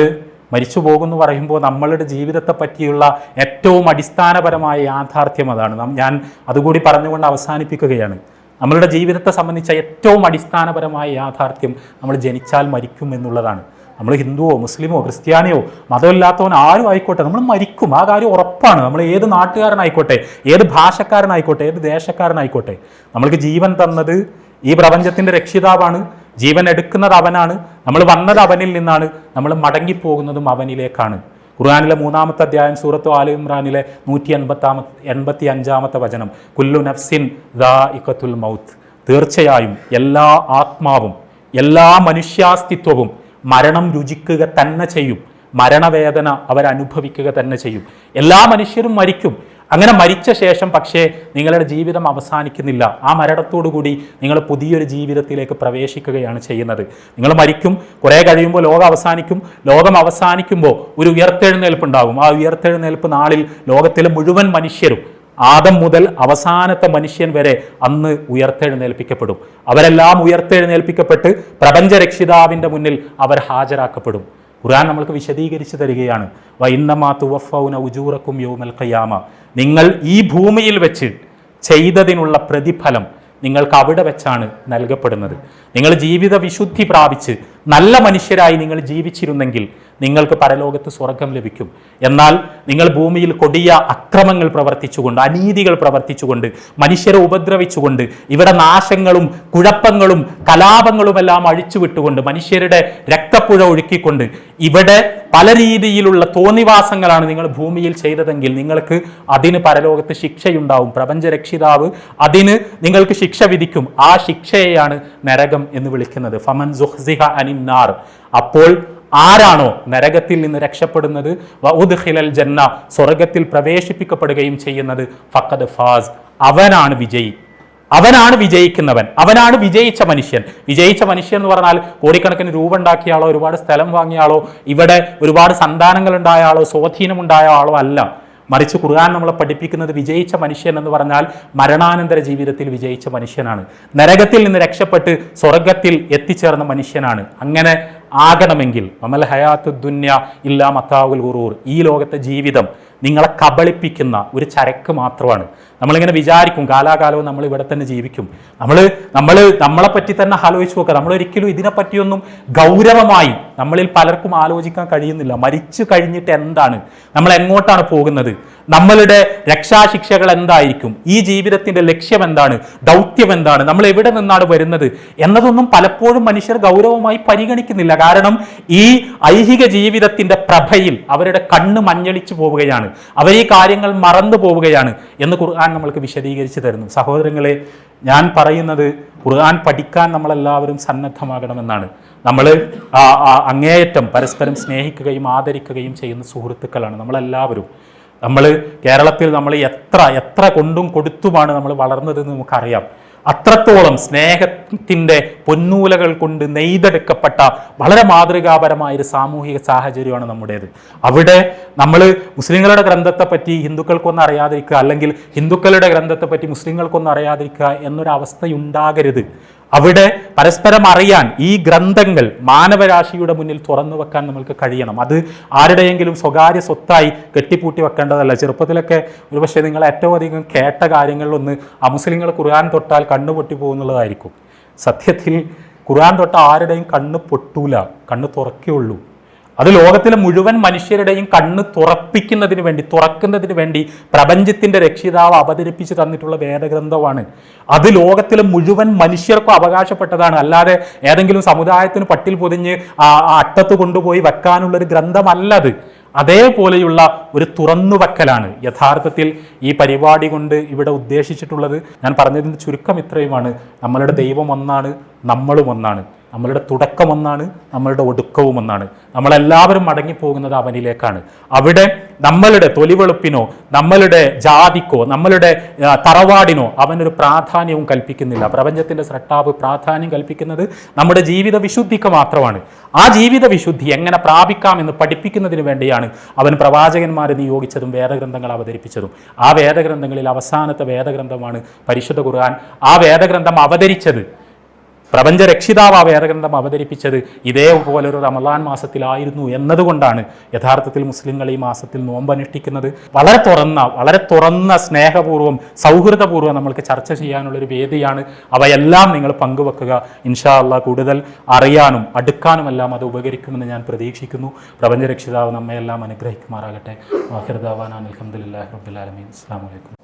മരിച്ചു പോകുമെന്ന് പറയുമ്പോൾ നമ്മളുടെ ജീവിതത്തെ പറ്റിയുള്ള ഏറ്റവും അടിസ്ഥാനപരമായ യാഥാർത്ഥ്യം അതാണ്. ഞാൻ അതുകൂടി പറഞ്ഞുകൊണ്ട് അവസാനിപ്പിക്കുകയാണ്. നമ്മളുടെ ജീവിതത്തെ സംബന്ധിച്ച ഏറ്റവും അടിസ്ഥാനപരമായ യാഥാർത്ഥ്യം നമ്മൾ ജനിച്ചാൽ മരിക്കും എന്നുള്ളതാണ്. നമ്മൾ ഹിന്ദുവോ മുസ്ലിമോ ക്രിസ്ത്യാനിയോ മതമില്ലാത്തവൻ ആരും ആയിക്കോട്ടെ, നമ്മൾ മരിക്കും. ആ കാര്യം ഉറപ്പാണ്. നമ്മൾ ഏത് നാട്ടുകാരനായിക്കോട്ടെ, ഏത് ഭാഷക്കാരനായിക്കോട്ടെ, ഏത് ദേശക്കാരനായിക്കോട്ടെ, നമ്മൾക്ക് ജീവൻ തന്നത് ഈ പ്രപഞ്ചത്തിന്റെ രക്ഷിതാവാണ്. ജീവൻ എടുക്കുന്നത് അവനാണ്. നമ്മൾ വന്നത് അവനിൽ നിന്നാണ്. നമ്മൾ മടങ്ങിപ്പോകുന്നതും അവനിലേക്കാണ്. ഖുർആനിലെ 3-ാമത്തെ അധ്യായം സൂറത്ത് ആല ഇമ്രാനിലെ 185-ാമത്തെ വചനം, കുല്ലു നഫ്സിൻ ദാഇഖത്തുൽ മൗത്ത്, തീർച്ചയായും എല്ലാ ആത്മാവും എല്ലാ മനുഷ്യാസ്തിത്വവും മരണം രുചിക്കുക തന്നെ ചെയ്യും. മരണവേദന അവരനുഭവിക്കുക തന്നെ ചെയ്യും. എല്ലാ മനുഷ്യരും മരിക്കും. അങ്ങനെ മരിച്ച ശേഷം പക്ഷേ നിങ്ങളുടെ ജീവിതം അവസാനിക്കുന്നില്ല. ആ മരണത്തോടുകൂടി നിങ്ങൾ പുതിയൊരു ജീവിതത്തിലേക്ക് പ്രവേശിക്കുകയാണ് ചെയ്യുന്നത്. നിങ്ങൾ മരിക്കും, കുറേ കഴിയുമ്പോൾ ലോകം അവസാനിക്കും. ലോകം അവസാനിക്കുമ്പോൾ ഒരു ഉയർത്തെഴുന്നേൽപ്പ് ഉണ്ടാകും. ആ ഉയർത്തെഴുന്നേൽപ്പ് നാളിൽ ലോകത്തിലെ മുഴുവൻ മനുഷ്യരും ആദം മുതൽ അവസാനത്തെ മനുഷ്യൻ വരെ അന്ന് ഉയർത്തെഴുന്നേൽപ്പിക്കപ്പെടും. അവരെല്ലാം ഉയർത്തെഴുന്നേൽപ്പിക്കപ്പെട്ട് പ്രപഞ്ചരക്ഷിതാവിൻ്റെ മുന്നിൽ അവർ ഹാജരാക്കപ്പെടും. ഖുർആൻ നമ്മൾക്ക് വിശദീകരിച്ച് തരികയാണ്, വഇന്നമാ തുവഫൗന ഉജൂറക്കും യൗമൽ ഖിയാമ, നിങ്ങൾ ഈ ഭൂമിയിൽ വെച്ച് ചെയ്തതിനുള്ള പ്രതിഫലം നിങ്ങൾക്ക് അവിടെ വെച്ചാണ് നൽകപ്പെടുന്നത്. നിങ്ങൾ ജീവിത വിശുദ്ധി പ്രാപിച്ച് നല്ല മനുഷ്യരായി നിങ്ങൾ ജീവിച്ചിരുന്നെങ്കിൽ നിങ്ങൾക്ക് പരലോകത്ത് സ്വർഗം ലഭിക്കും. എന്നാൽ നിങ്ങൾ ഭൂമിയിൽ കൊടിയ അക്രമങ്ങൾ പ്രവർത്തിച്ചുകൊണ്ട്, അനീതികൾ പ്രവർത്തിച്ചുകൊണ്ട്, മനുഷ്യരെ ഉപദ്രവിച്ചുകൊണ്ട്, ഇവിടെ നാശങ്ങളും കുഴപ്പങ്ങളും കലാപങ്ങളുമെല്ലാം അഴിച്ചുവിട്ടുകൊണ്ട്, മനുഷ്യരുടെ രക്തപ്പുഴ ഒഴുക്കിക്കൊണ്ട്, ഇവിടെ പല രീതിയിലുള്ള തോന്നിവാസങ്ങളാണ് നിങ്ങൾ ഭൂമിയിൽ ചെയ്തതെങ്കിൽ നിങ്ങൾക്ക് അതിന് പരലോകത്ത് ശിക്ഷയുണ്ടാവും. പ്രപഞ്ചരക്ഷിതാവ് അതിന് നിങ്ങൾക്ക് ശിക്ഷ വിധിക്കും. ആ ശിക്ഷയെയാണ് നരകം എന്ന് വിളിക്കുന്നത്. ഫമൻ സുഹ്സിഹ അനിന്നാർ. അപ്പോൾ ആരാണോ നരകത്തിൽ നിന്ന് രക്ഷപ്പെടുന്നത്, വഉദ്ഖിലൽ ജന്ന, സ്വർഗത്തിൽ പ്രവേശിപ്പിക്കപ്പെടുകയും ചെയ്യുന്നത്, ഫഖദ് ഫാസ്, അവനാണ് വിജയി, അവനാണ് വിജയിക്കുന്നവൻ, അവനാണ് വിജയിച്ച മനുഷ്യൻ. വിജയിച്ച മനുഷ്യൻ എന്ന് പറഞ്ഞാൽ കോടിക്കണക്കിന് രൂപ ഉണ്ടാക്കിയ ആളോ, ഒരുപാട് സ്ഥലം വാങ്ങിയ ആളോ, ഇവിടെ ഒരുപാട് സന്താനങ്ങൾ ഉണ്ടായ ആളോ, സ്വാധീനമുണ്ടായ ആളോ അല്ല. മറിച്ച് ഖുർആൻ നമ്മളെ പഠിപ്പിക്കുന്നത് വിജയിച്ച മനുഷ്യൻ എന്ന് പറഞ്ഞാൽ മരണാനന്തര ജീവിതത്തിൽ വിജയിച്ച മനുഷ്യനാണ്. നരകത്തിൽ നിന്ന് രക്ഷപ്പെട്ട് സ്വർഗത്തിൽ എത്തിച്ചേർന്ന മനുഷ്യനാണ്. അങ്ങനെ ആകണമെങ്കിൽ അമൽ ഹയാത്തു ദുന്യ ഇല്ലാ മത്താഉൽ ഗുറൂർ, ഈ ലോകത്തെ ജീവിതം നിങ്ങളെ കബളിപ്പിക്കുന്ന ഒരു ചരക്ക് മാത്രമാണ്. നമ്മളിങ്ങനെ വിചാരിക്കും കാലാകാലവും നമ്മൾ ഇവിടെ തന്നെ ജീവിക്കും. നമ്മളെ പറ്റി തന്നെ ആലോചിച്ച് നോക്കുക. നമ്മളൊരിക്കലും ഇതിനെപ്പറ്റിയൊന്നും ഗൗരവമായി നമ്മളിൽ പലർക്കും ആലോചിക്കാൻ കഴിയുന്നില്ല. മരിച്ചു കഴിഞ്ഞിട്ട് എന്താണ്, നമ്മൾ എങ്ങോട്ടാണ് പോകുന്നത്, നമ്മളുടെ രക്ഷാശിക്ഷകൾ എന്തായിരിക്കും, ഈ ജീവിതത്തിന്റെ ലക്ഷ്യം എന്താണ്, ദൗത്യം എന്താണ്, നമ്മൾ എവിടെ നിന്നാണ് വരുന്നത് എന്നതൊന്നും പലപ്പോഴും മനുഷ്യർ ഗൗരവമായി പരിഗണിക്കുന്നില്ല. കാരണം ഈ ഐഹിക ജീവിതത്തിന്റെ പ്രഭയിൽ അവരുടെ കണ്ണ് മഞ്ഞളിച്ചു പോവുകയാണ്, അവർ ഈ കാര്യങ്ങൾ മറന്നു പോവുകയാണ് എന്ന് ഖുർആൻ നമ്മൾക്ക് വിശദീകരിച്ചു തരുന്നു. സഹോദരങ്ങളെ, ഞാൻ പറയുന്നത് ഖുർആൻ പഠിക്കാൻ നമ്മളെല്ലാവരും സന്നദ്ധമാകണമെന്നാണ്. നമ്മൾ അങ്ങേയറ്റം പരസ്പരം സ്നേഹിക്കുകയും ആദരിക്കുകയും ചെയ്യുന്ന സുഹൃത്തുക്കളാണ് നമ്മളെല്ലാവരും. കേരളത്തിൽ നമ്മൾ എത്ര കൊണ്ടും കൊടുത്തുമാണ് നമ്മൾ വളർന്നതെന്ന് നമുക്കറിയാം. അത്രത്തോളം സ്നേഹത്തിൻ്റെ പൊന്നൂലകൾ കൊണ്ട് നെയ്തെടുക്കപ്പെട്ട വളരെ മാതൃകാപരമായൊരു സാമൂഹിക സാഹചര്യമാണ് നമ്മുടേത്. അവിടെ നമ്മൾ മുസ്ലിങ്ങളുടെ ഗ്രന്ഥത്തെപ്പറ്റി ഹിന്ദുക്കൾക്കൊന്നും അറിയാതിരിക്കുക, അല്ലെങ്കിൽ ഹിന്ദുക്കളുടെ ഗ്രന്ഥത്തെപ്പറ്റി മുസ്ലിങ്ങൾക്കൊന്നും അറിയാതിരിക്കുക എന്നൊരവസ്ഥയുണ്ടാകരുത്. അവിടെ പരസ്പരം അറിയാൻ ഈ ഗ്രന്ഥങ്ങൾ മാനവരാശിയുടെ മുന്നിൽ തുറന്നു വെക്കാൻ നമ്മൾക്ക് കഴിയണം. അത് ആരുടെയെങ്കിലും സ്വകാര്യ സ്വത്തായി കെട്ടിപ്പൂട്ടി വെക്കേണ്ടതല്ല. ചെറുപ്പത്തിലൊക്കെ ഒരുപക്ഷെ നിങ്ങൾ ഏറ്റവും അധികം കേട്ട കാര്യങ്ങളിലൊന്ന് അമുസ്ലിങ്ങൾ ഖുർആൻ തൊട്ടാൽ കണ്ണ് പൊട്ടി പോകുന്നുള്ളതായിരിക്കും. സത്യത്തിൽ ഖുർആൻ തൊട്ട ആരുടെയും കണ്ണ് പൊട്ടൂല, കണ്ണ് തുറക്കുകയുള്ളൂ. അത് ലോകത്തിലെ മുഴുവൻ മനുഷ്യരുടെയും കണ്ണ് തുറക്കുന്നതിന് വേണ്ടി പ്രപഞ്ചത്തിന്റെ രക്ഷിതാവ് അവതരിപ്പിച്ച് തന്നിട്ടുള്ള വേദഗ്രന്ഥമാണ്. അത് ലോകത്തിലെ മുഴുവൻ മനുഷ്യർക്കും അവകാശപ്പെട്ടതാണ്. അല്ലാതെ ഏതെങ്കിലും സമുദായത്തിന് പട്ടിൽ പൊതിഞ്ഞ് അട്ടത്ത് കൊണ്ടുപോയി വെക്കാനുള്ളൊരു ഗ്രന്ഥമല്ലത്. അതേപോലെയുള്ള ഒരു തുറന്നുവെക്കലാണ് യഥാർത്ഥത്തിൽ ഈ പരിപാടി കൊണ്ട് ഇവിടെ ഉദ്ദേശിച്ചിട്ടുള്ളത്. ഞാൻ പറഞ്ഞതിൻ്റെ ചുരുക്കം ഇത്രയുമാണ്. നമ്മളുടെ ദൈവം ഒന്നാണ്, നമ്മളും ഒന്നാണ്. നമ്മളുടെ തുടക്കം ഒന്നാണ്, നമ്മളുടെ ഒടുക്കവും ഒന്നാണ്. നമ്മളെല്ലാവരും മടങ്ങിപ്പോകുന്നത് അവനിലേക്കാണ്. അവിടെ നമ്മളുടെ തൊലിവെളുപ്പിനോ നമ്മളുടെ ജാതിക്കോ നമ്മളുടെ തറവാടിനോ അവനൊരു പ്രാധാന്യവും കൽപ്പിക്കുന്നില്ല. പ്രപഞ്ചത്തിൻ്റെ സ്രഷ്ടാവ് പ്രാധാന്യം കൽപ്പിക്കുന്നത് നമ്മുടെ ജീവിത വിശുദ്ധിക്ക് മാത്രമാണ്. ആ ജീവിത വിശുദ്ധി എങ്ങനെ പ്രാപിക്കാമെന്ന് പഠിപ്പിക്കുന്നതിന് വേണ്ടിയാണ് അവൻ പ്രവാചകന്മാരെ നിയോഗിച്ചതും വേദഗ്രന്ഥങ്ങൾ അവതരിപ്പിച്ചതും. ആ വേദഗ്രന്ഥങ്ങളിൽ അവസാനത്തെ വേദഗ്രന്ഥമാണ് പരിശുദ്ധ ഖുർആൻ. ആ വേദഗ്രന്ഥം അവതരിച്ചത്, പ്രപഞ്ച രക്ഷിതാവ് ആ വേദഗ്രന്ഥം അവതരിപ്പിച്ചത് ഇതേപോലൊരു റമളാൻ മാസത്തിലായിരുന്നു എന്നതുകൊണ്ടാണ് യഥാർത്ഥത്തിൽ മുസ്ലിങ്ങൾ ഈ മാസത്തിൽ നോമ്പനുഷ്ഠിക്കുന്നത്. വളരെ തുറന്ന സ്നേഹപൂർവ്വം സൗഹൃദപൂർവ്വം നമ്മൾക്ക് ചർച്ച ചെയ്യാനുള്ളൊരു വേദിയാണ്. അവയെല്ലാം നിങ്ങൾ പങ്കുവെക്കുക. ഇൻഷാ അല്ലാഹ് കൂടുതൽ അറിയാനും അടുക്കാനുമെല്ലാം അത് ഉപകരിക്കുമെന്ന് ഞാൻ പ്രതീക്ഷിക്കുന്നു. പ്രപഞ്ച രക്ഷിതാവ് നമ്മയെല്ലാം അനുഗ്രഹിക്കുമാറാകട്ടെ. ആഖിറു ദഅ്വാനാ അൽഹംദുലില്ലാഹി റബ്ബിൽ ആലമീൻ. അസ്സലാമു അലൈക്കും.